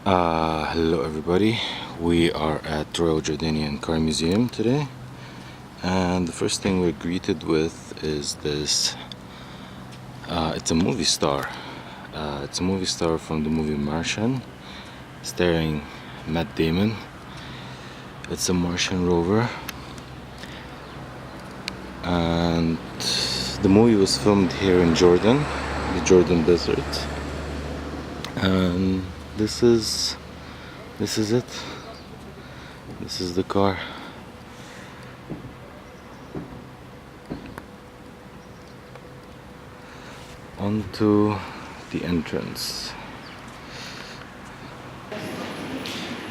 Hello everybody, we are at Royal Jordanian Car Museum today, and the first thing we're greeted with is this. It's a movie star. It's a movie star from the movie Martian, starring Matt Damon. It's a Martian Rover, and the movie was filmed here in Jordan, the Jordan Desert. And this is it. This is the car. Onto the entrance.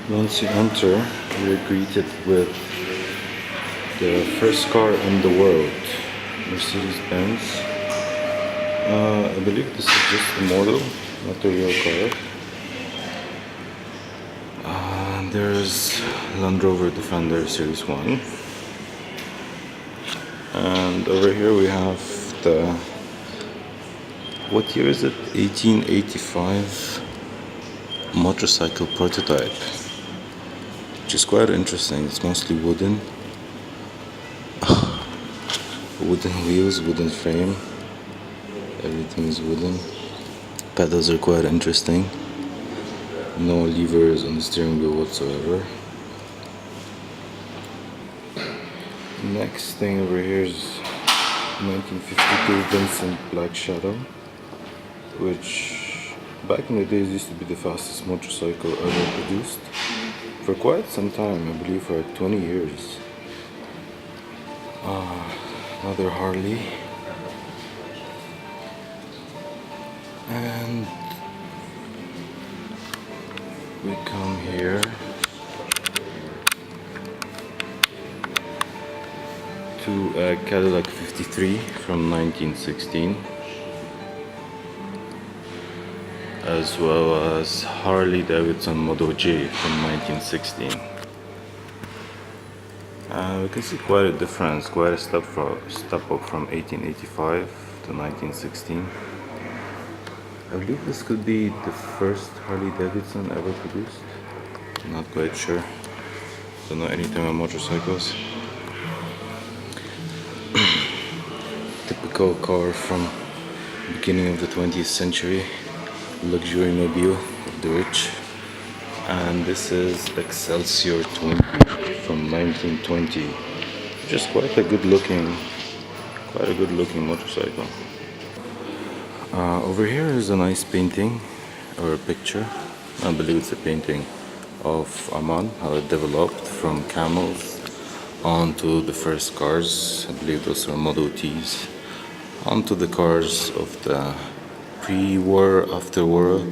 Once you enter, you're greeted with the first car in the world, Mercedes-Benz. I believe this is just a model, not a real car. There's Land Rover Defender Series 1. And over here we have the, what year is it? 1885 motorcycle prototype, which is quite interesting. It's mostly wooden. Wooden wheels, wooden frame. Everything is wooden. Pedals are quite interesting. No levers on the steering wheel whatsoever. Next thing over here is 1952 Vincent Black Shadow, which back in the days used to be the fastest motorcycle ever produced for quite some time, I believe for like 20 years. Another Harley, and we come here to a Cadillac 53 from 1916, as well as Harley Davidson Model J from 1916. We can see quite a difference, quite a step up from 1885 to 1916. I believe this could be the first Harley Davidson ever produced. I'm not quite sure. Don't know anything about motorcycles. Typical car from the beginning of the 20th century, luxury mobile of the rich. And this is Excelsior 20 from 1920, which is quite a good looking motorcycle. Over here is a nice painting, or a picture, I believe it's a painting of Amman, how it developed from camels onto the first cars. I believe those are Model Ts, onto the cars of the pre-war, after-war,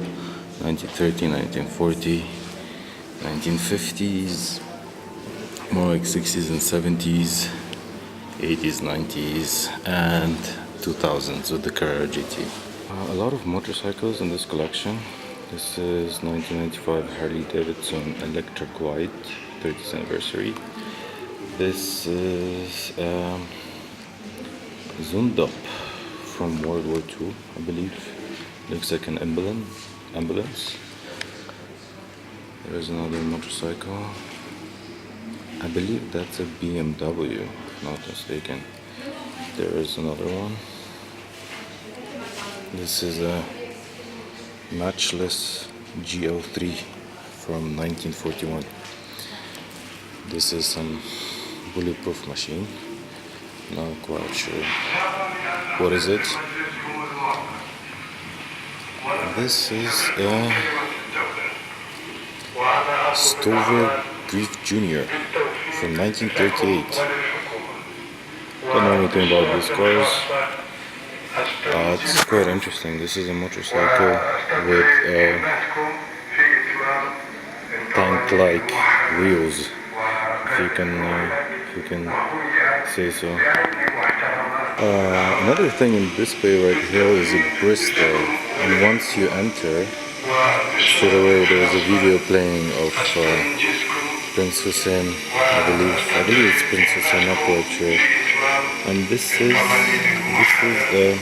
1930, 1940, 1950s, more like 60s and 70s, 80s, 90s, and 2000s with the Carrera GT. A lot of motorcycles in this collection. This is 1995 Harley Davidson Electric White 30th anniversary. This is Zundap from World War II, I believe. Looks like an ambulance. There's another motorcycle. I believe that's a BMW, if not mistaken. There is another one. This is a Matchless GL3 from 1941. This is some bulletproof machine. Not quite sure. What is it? This is a Stover Grief Jr. from 1938. Don't know anything about these cars. It's quite interesting. This is a motorcycle with tank-like wheels, if you can say so. Another thing in display right here is a Bristol, and once you enter, straight away there is a video playing of Prince Hussein. I believe it's Prince Hussein, not quite sure. And this is a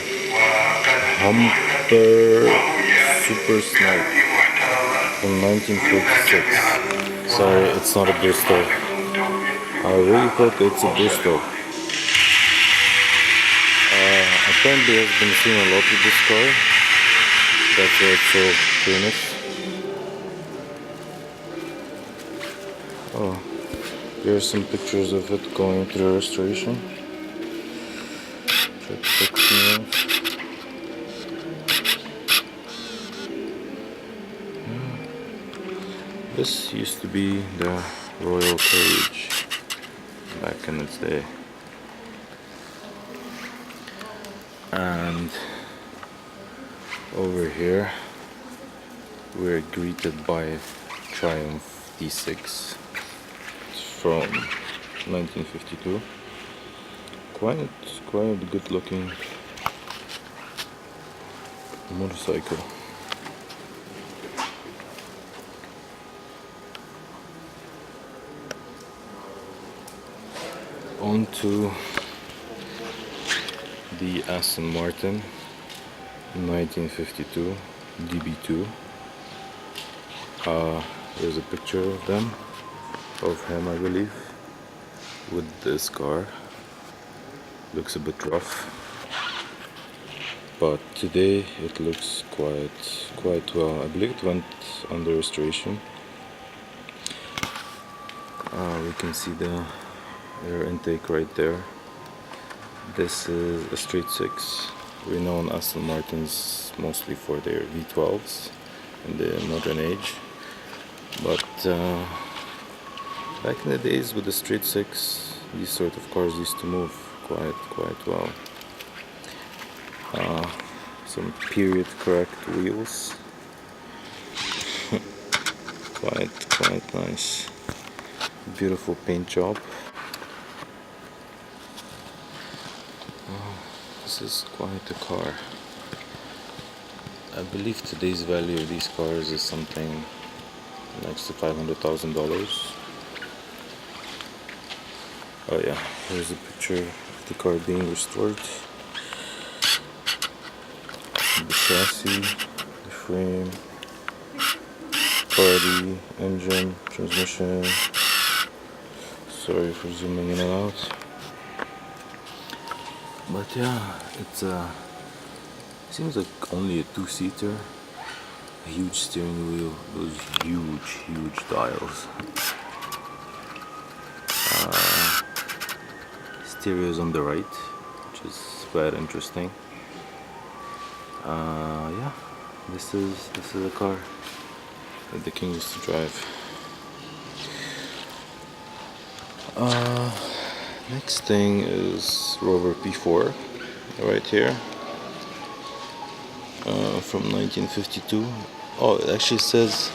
Humber Super Snipe. from 1946. Sorry, it's not a Bristol. I really thought it's a Bristol. Apparently has been seen a lot with this car. That's why it's so famous. Oh, here are some pictures of it going through restoration. Check fixing it. This used to be the royal carriage back in its day. And over here we're greeted by Triumph D6. It's from 1952. Quite good looking motorcycle. On to the Aston Martin 1952 DB2. There's a picture of him, I believe, with this car. Looks a bit rough, but today it looks quite well. I believe it went under restoration. We can see the air intake right there. This is a straight 6. We know Aston Martins mostly for their V12s in the modern age, but back in the days with the straight 6, these sort of cars used to move quite well. Some period correct wheels. quite nice. Beautiful paint job. This is quite a car. I believe today's value of these cars is something next to $500,000. Oh yeah, here's a picture of the car being restored. The chassis, the frame, body, engine, transmission. Sorry for zooming in and out. But yeah, it's seems like only a 2-seater. A huge steering wheel, those huge dials. Stereo's on the right, which is quite interesting. Yeah, this is a car that the King used to drive. Next thing is Rover P4 right here, from 1952. Oh, it actually says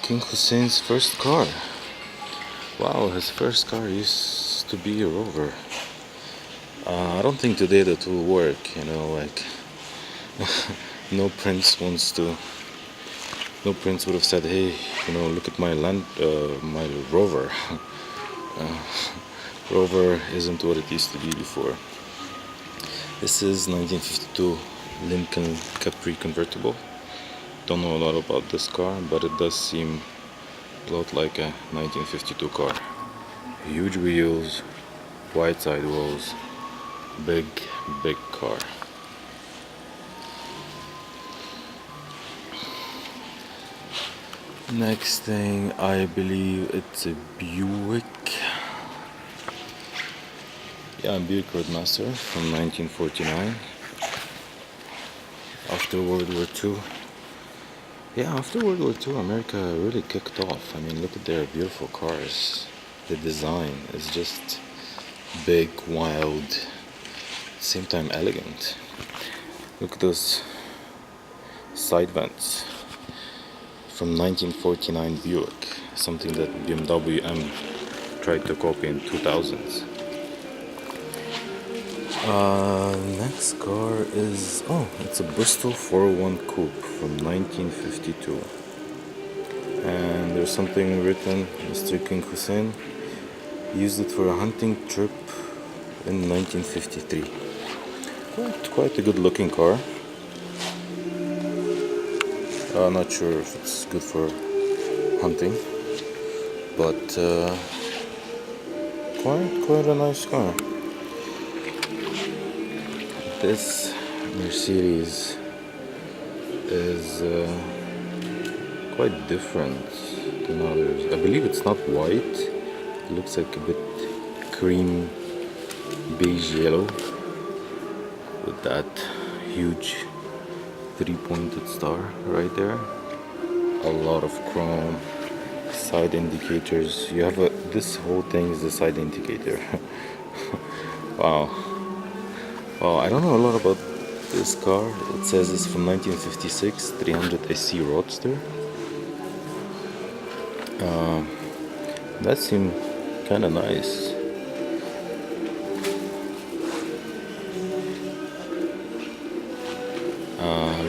King Hussein's first car. Wow, his first car used to be a Rover. I don't think today that will work, you know, like no prince would have said, hey, you know, look at my my Rover. Rover isn't what it used to be before. This is 1952 Lincoln Capri convertible. Don't know a lot about this car, but it does seem a lot like a 1952 car. Huge wheels, wide sidewalls, big car. Next thing, I believe it's a Buick. Yeah, Buick Roadmaster from 1949. After World War II. Yeah, after World War II, America really kicked off. I mean, look at their beautiful cars. The design is just big, wild, at the same time elegant. Look at those side vents. From 1949 Buick, something that BMW M tried to copy in 2000s. Next car is, it's a Bristol 401 Coupe from 1952. And there's something written, Mr. King Hussein used it for a hunting trip in 1953. Quite a good looking car. Not sure if it's good for hunting, but quite a nice car. This Mercedes is quite different than others. I believe it's not white. It looks like a bit cream beige yellow with that huge three-pointed star right there. A lot of chrome, side indicators. You have this whole thing is the side indicator. Wow. Well, I don't know a lot about this car. It says it's from 1956, 300 SC Roadster. That seemed kind of nice.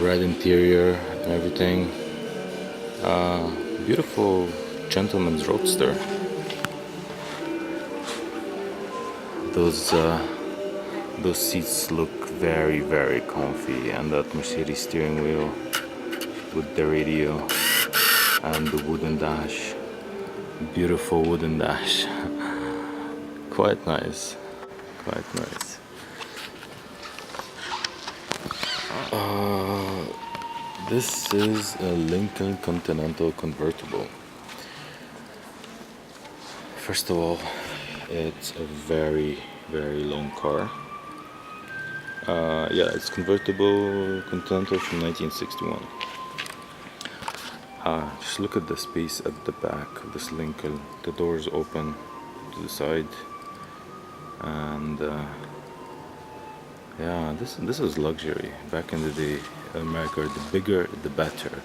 Red interior and everything. Beautiful gentleman's roadster. Those seats look very, very comfy, and that Mercedes steering wheel with the radio and the wooden dash. Beautiful wooden dash. Quite nice. Quite nice. This is a Lincoln Continental convertible. First of all, it's a very, very long car. Yeah, it's convertible Continental from 1961. Just look at the space at the back of this Lincoln. The doors open to the side, and yeah, this is luxury. Back in the day, in America, the bigger the better.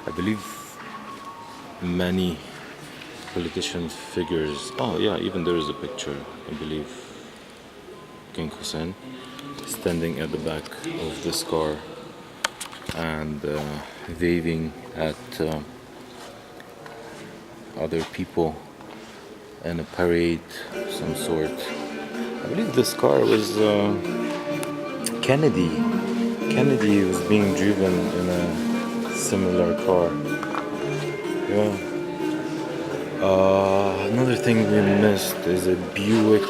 I believe many politician figures. Oh yeah, even there is a picture. I believe King Hussein standing at the back of this car and waving at other people in a parade of some sort. I believe this car was Kennedy. Kennedy was being driven in a similar car. Yeah. Another thing we missed is a Buick.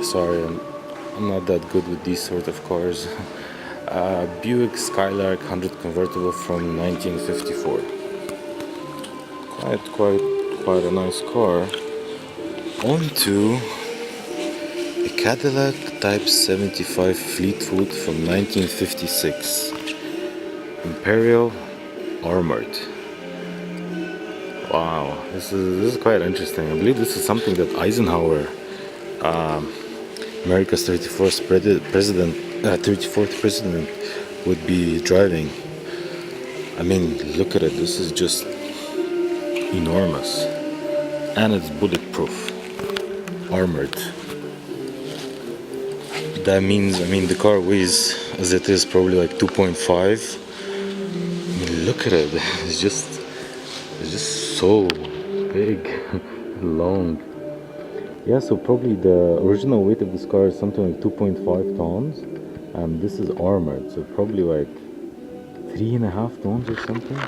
Sorry, I'm not that good with these sort of cars. Buick Skylark 100 convertible from 1954. Quite a nice car. Onto a Cadillac Type 75 Fleetwood from 1956. Imperial Armored. Wow, this is quite interesting. I believe this is something that Eisenhower, America's 34th president, would be driving. I mean, look at it. This is just enormous, and it's bulletproof, armored. That means, I mean, the car weighs, as it is, probably like 2.5. I mean, look at it. It's just so big, long. Yeah, so probably the original weight of this car is something like 2.5 tons, and this is armored, so probably like 3.5 tons or something.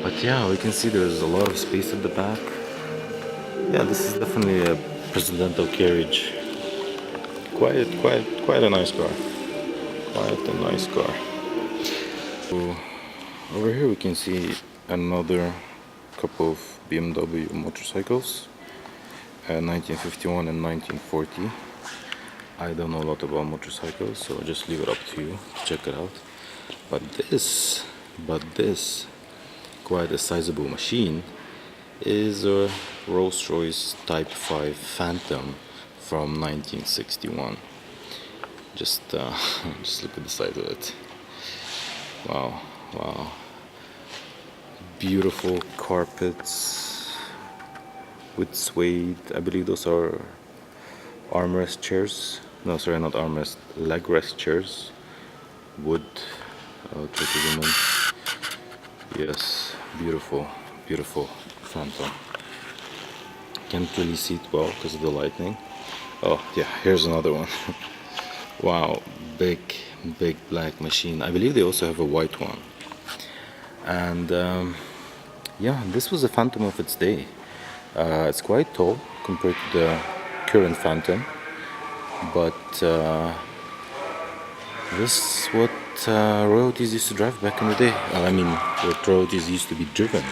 But yeah, we can see there's a lot of space at the back. Yeah, this is definitely a presidential carriage. Quite a nice car. Quite a nice car. So over here we can see another couple of BMW motorcycles, 1951 and 1940. I don't know a lot about motorcycles, so I'll just leave it up to you to check it out. But this, quite a sizable machine, is a Rolls-Royce Type 5 Phantom from 1961. Just look at the side of it. Wow. Beautiful carpets with suede. I believe those are armrest chairs. No, sorry, not armrest, leg rest chairs. Wood. I'll take a woman. Yes, beautiful Phantom. Can't really see it well because of the lightning. Oh yeah, here's another one. Wow, big big black machine. I believe they also have a white one. And yeah, this was a Phantom of its day. It's quite tall compared to the current Phantom, but this is what royalties used to drive back in the day. I mean, what royalties used to be driven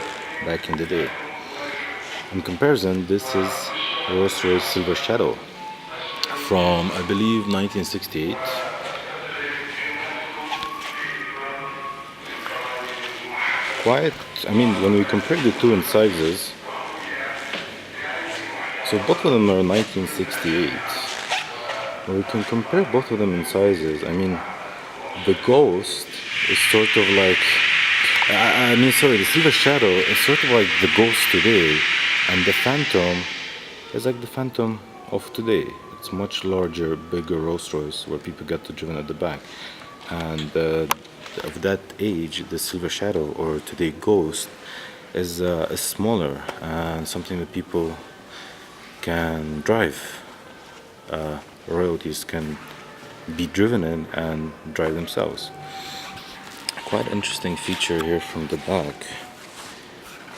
back in the day. In comparison, this is Rolls-Royce Silver Shadow from, I believe, 1968. Quite, I mean, when we compare the two in sizes, so both of them are 1968. When we can compare both of them in sizes, I mean, the Ghost is sort of like, the Silver Shadow is sort of like the Ghost today, and the Phantom is like the Phantom of today. It's much larger, bigger Rolls Royce where people get to driven at the back. And of that age, the Silver Shadow, or today Ghost, is smaller and something that people can drive. Royalties can be driven in and drive themselves. Quite interesting feature here from the back.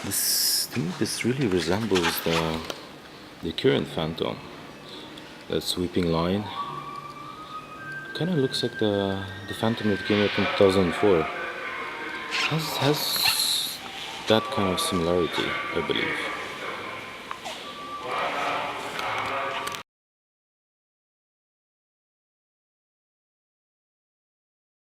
To me, this really resembles the current Phantom. That sweeping line kind of looks like the Phantom that came out in 2004. Has that kind of similarity, I believe.